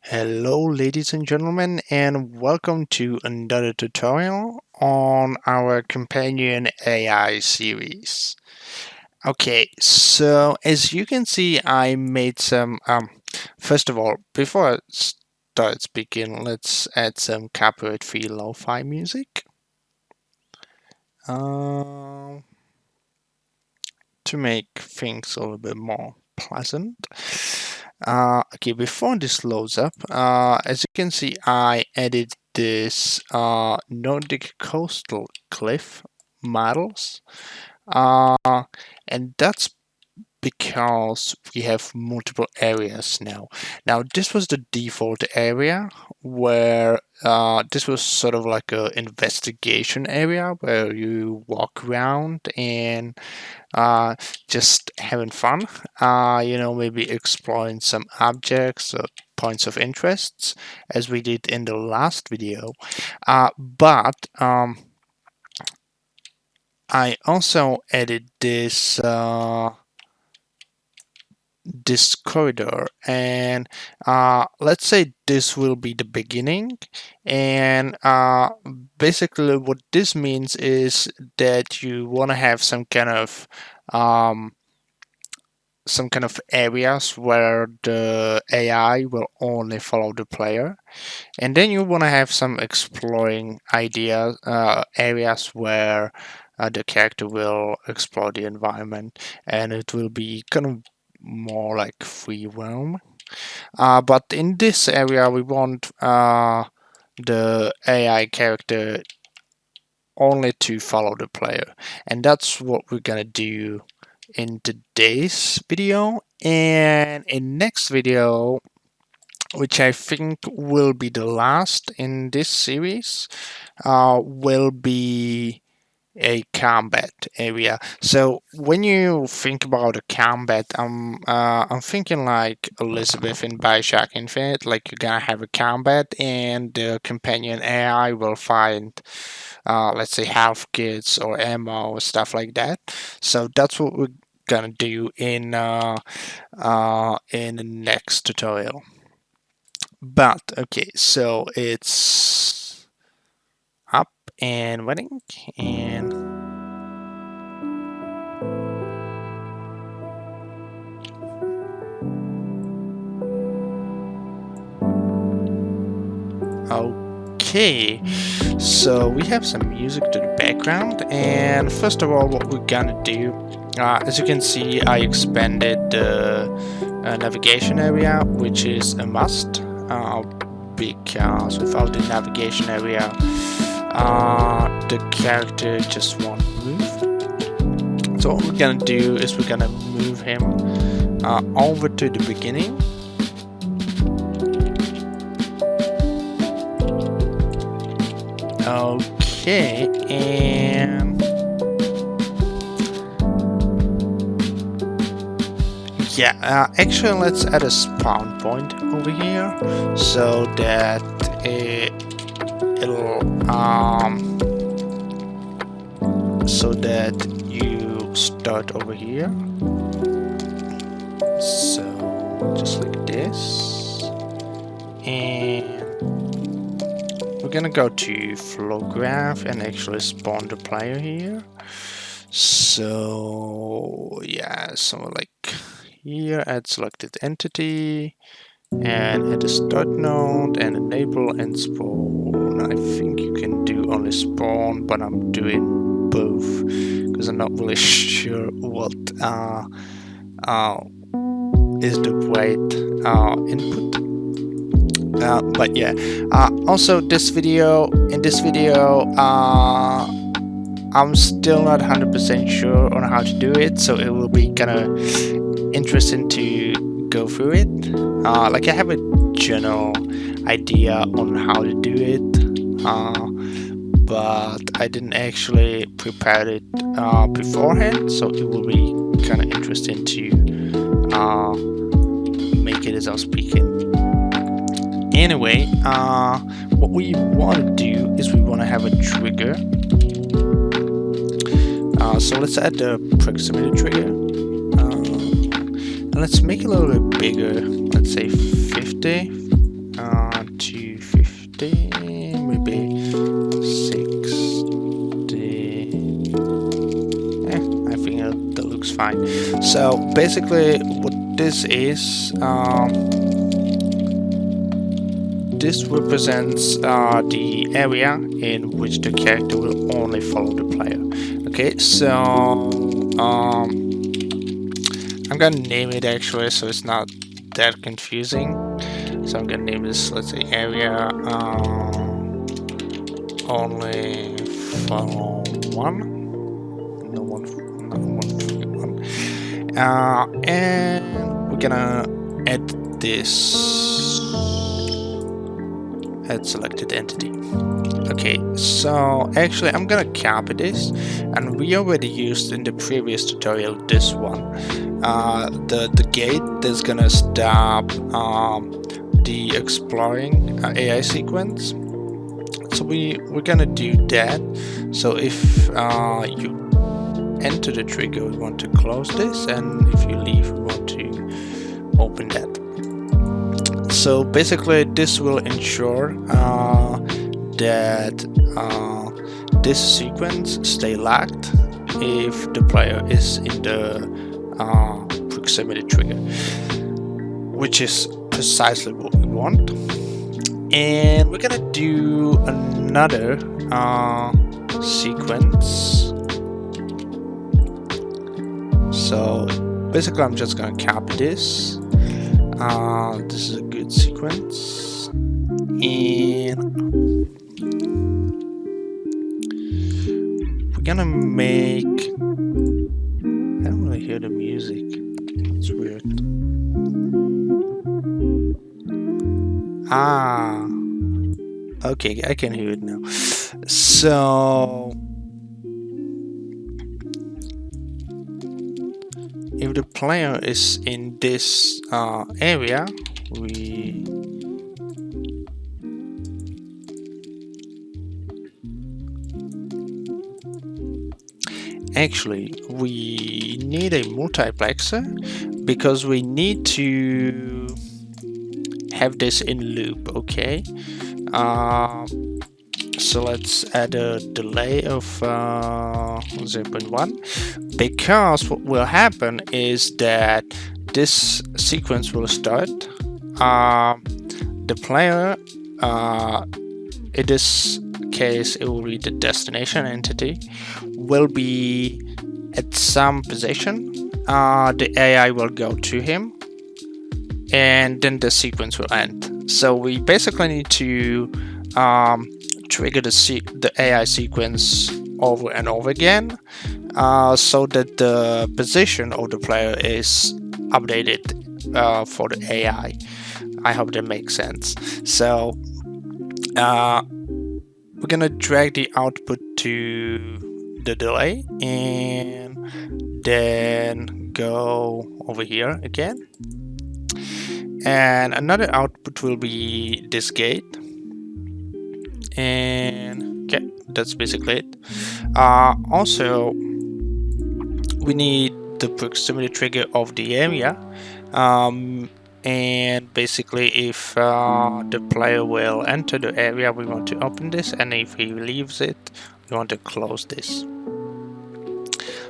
Hello ladies and gentlemen, and welcome to another tutorial on our companion AI series. Okay, so as you can see, I made some first of all, before I start speaking, let's add some copyright free lo-fi music um, to make things a little bit more pleasant. Okay, before this loads up, as you can see, I added this Nordic coastal cliff models, and that's because we have multiple areas now. Now, this was the default area where this was sort of like a investigation area where you walk around and just having fun, maybe exploring some objects or points of interests as we did in the last video. But I also added this corridor, and let's say this will be the beginning, and basically what this means is that you want to have some kind of areas where the AI will only follow the player, and then you want to have some exploring areas where the character will explore the environment, and it will be kind of more like free roam. But in this area, we want the AI character only to follow the player, and that's what we're gonna do in today's video. And in next video, which I think will be the last in this series, will be a combat area. So when you think about a combat, I'm thinking like Elizabeth in Bioshock Infinite. Like you're gonna have a combat, and the companion AI will find, let's say, health kits or ammo or stuff like that. So that's what we're gonna do in the next tutorial. But okay, so it's up and running, and okay, so we have some music to the background, and first of all, what we're gonna do, as you can see, I expanded the navigation area, which is a must, because without the navigation area, the character just won't move. So what we're gonna do is we're gonna move him over to the beginning. Okay, and yeah, actually let's add a spawn point over here so that so that you start over here. So just like this, and we're gonna go to flow graph and actually spawn the player here. So yeah, so like here, add selected entity and add a start node and enable and spawn. I think you can do only spawn, but I'm doing both because I'm not really sure what is the right input. But yeah, also in this video, I'm still not 100% sure on how to do it, so it will be kind of interesting to go through it. Like I have a general idea on how to do it, but I didn't actually prepare it beforehand, so it will be kind of interesting to make it as I'm speaking. Anyway, what we want to do is we want to have a trigger. So let's add the proximity trigger. And let's make it a little bit bigger. Let's say 50. looks fine. So basically what this is, this represents the area in which the character will only follow the player. Okay, so I'm gonna name it actually so it's not that confusing. So I'm gonna name this, let's say, area only follow one. No one, not one. And we're gonna add this. Add selected entity. Okay, so actually I'm gonna copy this, and we already used in the previous tutorial this one. The gate that's gonna stop the exploring AI sequence. So we're gonna do that. So if you enter the trigger, we want to close this, and if you leave, we want to open that. So basically this will ensure that this sequence stay locked if the player is in the proximity trigger, which is precisely what we want. And we're gonna do another sequence. So basically I'm just gonna copy this. This is a good sequence, and we're gonna make, I don't really hear the music, it's weird. Okay, I can hear it now. So if the player is in this area, we need a multiplexer because we need to have this in loop. Okay, so let's add a delay of 0.1, because what will happen is that this sequence will start. The player, in this case it will be the destination entity, will be at some position. The AI will go to him, and then the sequence will end. So we basically need to trigger the AI sequence over and over again, so that the position of the player is updated for the AI. I hope that makes sense. So we're gonna drag the output to the delay and then go over here again, and another output will be this gate. And okay, that's basically it. Also, we need the proximity trigger of the area, and basically if the player will enter the area, we want to open this, and if he leaves it, we want to close this.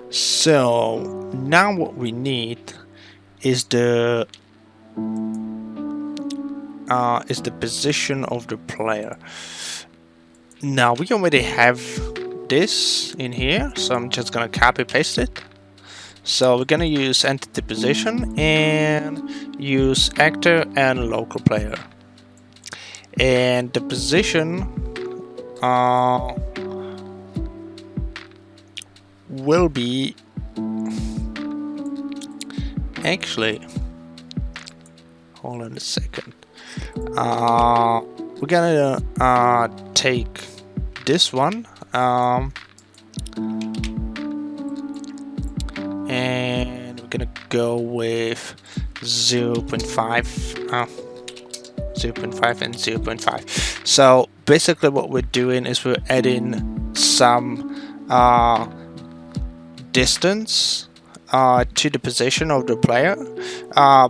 So now what we need is the position of the player. Now we already have this in here, so I'm just gonna copy paste it. So we're gonna use entity position and use actor and local player, and the position will be, actually, hold on a second. We're gonna take this one and we're gonna go with 0.5, 0.5 and 0.5. So basically what we're doing is we're adding some distance to the position of the player,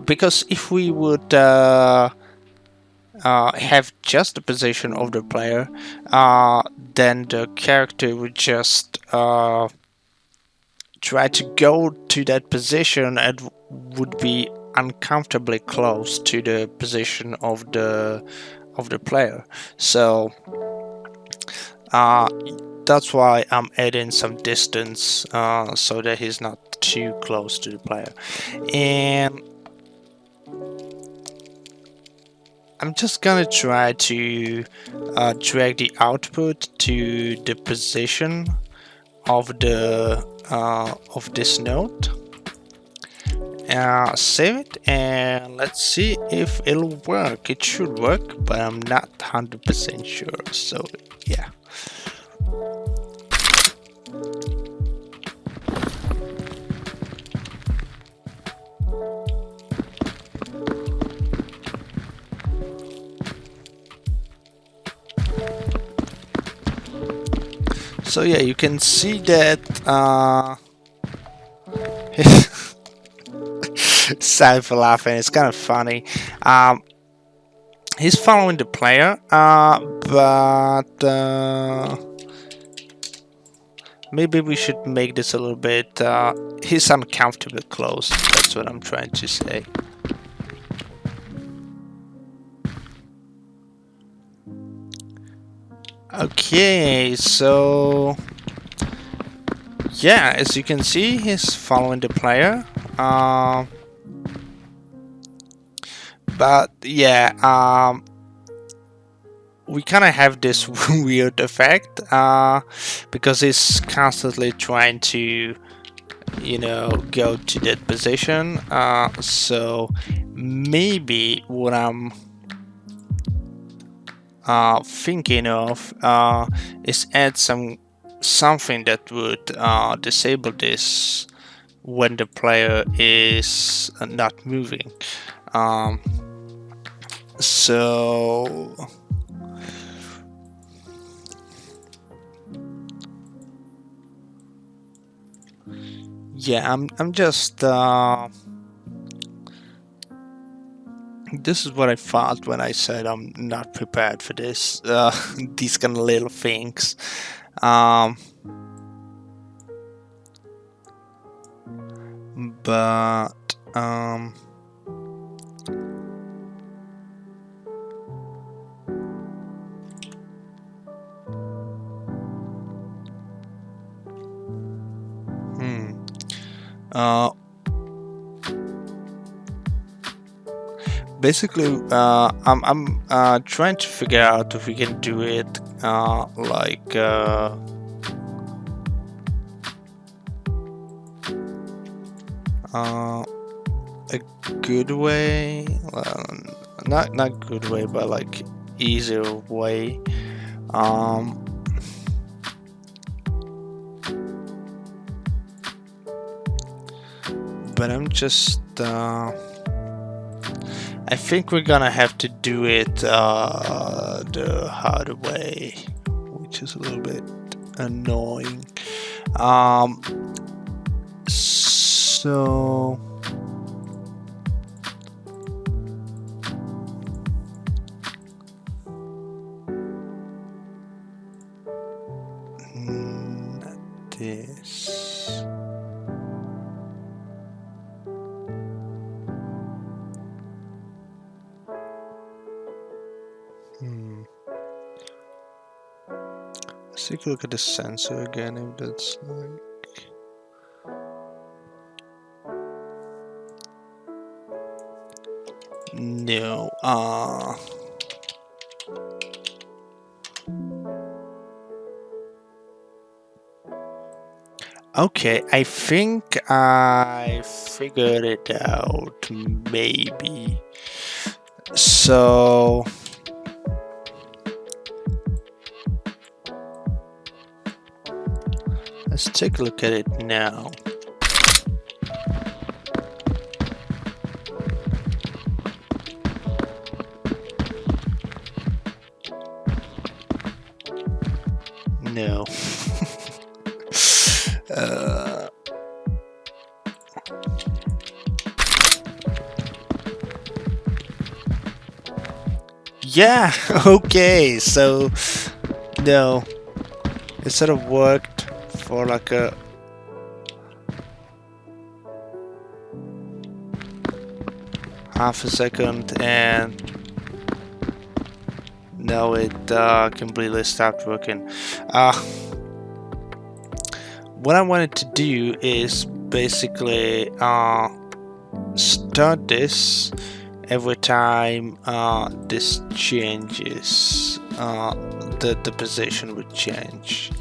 because if we would have just the position of the player, then the character would just try to go to that position, it would be uncomfortably close to the position of the player. So that's why I'm adding some distance so that he's not too close to the player. And I'm just gonna try to drag the output to the position of this node. Save it and let's see if it'll work. It should work, but I'm not 100% sure. So yeah. So yeah, you can see that sorry for laughing, it's kind of funny. He's following the player, but maybe we should make this a little bit, he's uncomfortably close, that's what I'm trying to say. Okay, so yeah, as you can see, he's following the player. But yeah, we kind of have this weird effect because he's constantly trying to, you know, go to that position. So maybe what I'm thinking of is add something that would disable this when the player is not moving. So yeah, I'm just this is what I thought when I said I'm not prepared for this, these kind of little things. But basically, I'm trying to figure out if we can do it like a good way, well, not good way, but like easier way. But I'm just I think we're gonna have to do it the hard way, which is a little bit annoying. So not this. Let's take a look at the sensor again, if that's like... No, okay, I think I figured it out, maybe. So... let's take a look at it now. No. Yeah, okay, so no, it sort of worked for like a half a second, and now it completely stopped working. What I wanted to do is basically start this every time this changes. The position would change.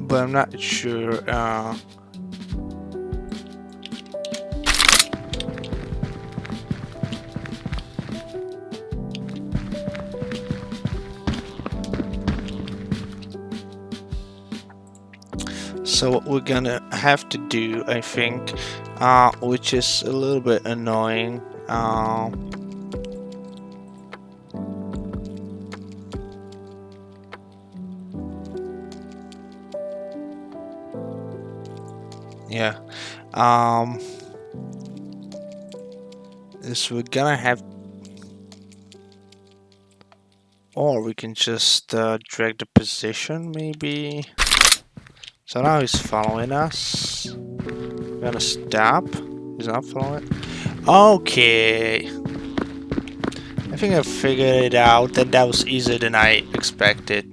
But I'm not sure. So what we're gonna have to do, I think, which is a little bit annoying, yeah, is we're gonna have, or we can just drag the position maybe. So now he's following us. We're gonna stop. He's not following. Okay. I think I figured it out, and that was easier than I expected.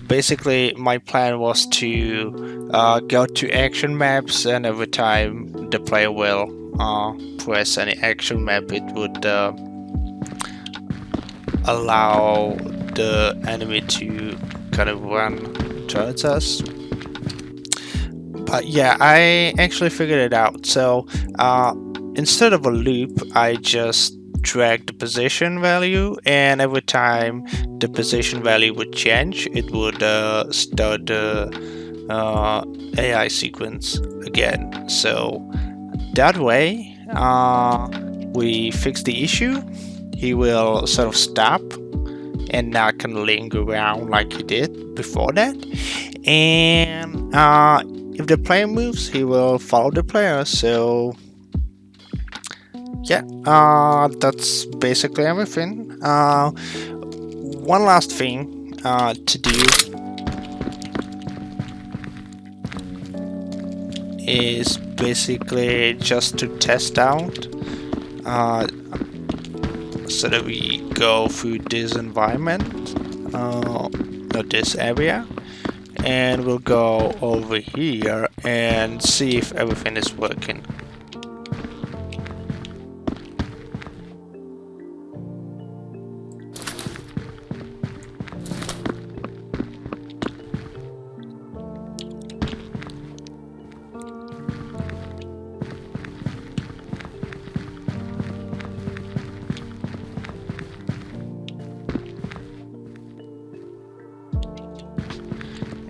Basically, my plan was to go to action maps, and every time the player will press any action map, it would allow the enemy to kind of run towards us. But yeah, I actually figured it out. So instead of a loop, I just drag the position value, and every time the position value would change, it would start the AI sequence again. So that way, we fix the issue. He will sort of stop and not can linger around like he did before that. And if the player moves, he will follow the player. So yeah, that's basically everything. One last thing to do is basically just to test out, so that we go through this environment, or this area, and we'll go over here and see if everything is working.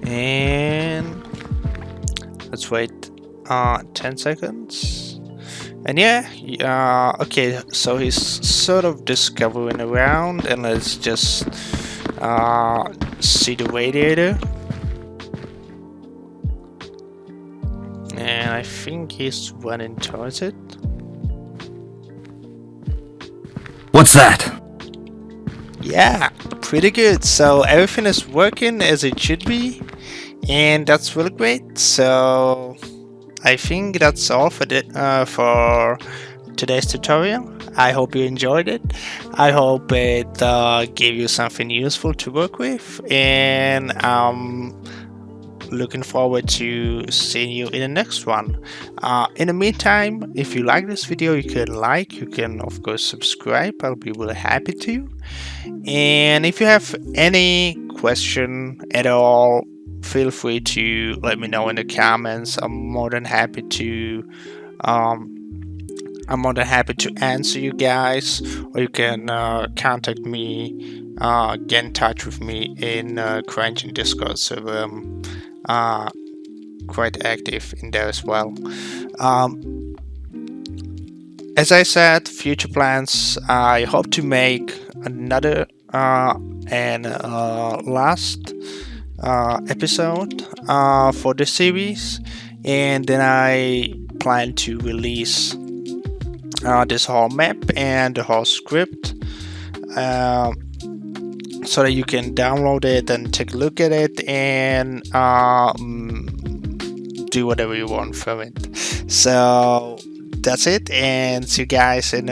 And let's wait 10 seconds. And yeah, okay, so he's sort of discovering around, and let's just see the radiator. And I think he's running towards it. What's that? Yeah, pretty good. So everything is working as it should be, and that's really great. So I think that's all for for today's tutorial. I hope you enjoyed it. I hope it gave you something useful to work with, and looking forward to seeing you in the next one. In the meantime, if you like this video, you can like, you can of course subscribe. I'll be really happy to. And if you have any question at all, feel free to let me know in the comments. I'm more than happy to answer you guys, or you can contact me, get in touch with me in CryEngine Discord server. Quite active in there as well. As I said, future plans, I hope to make another and last episode for the series, and then I plan to release this whole map and the whole script, so that you can download it and take a look at it, and do whatever you want from it. So that's it, and see you guys in the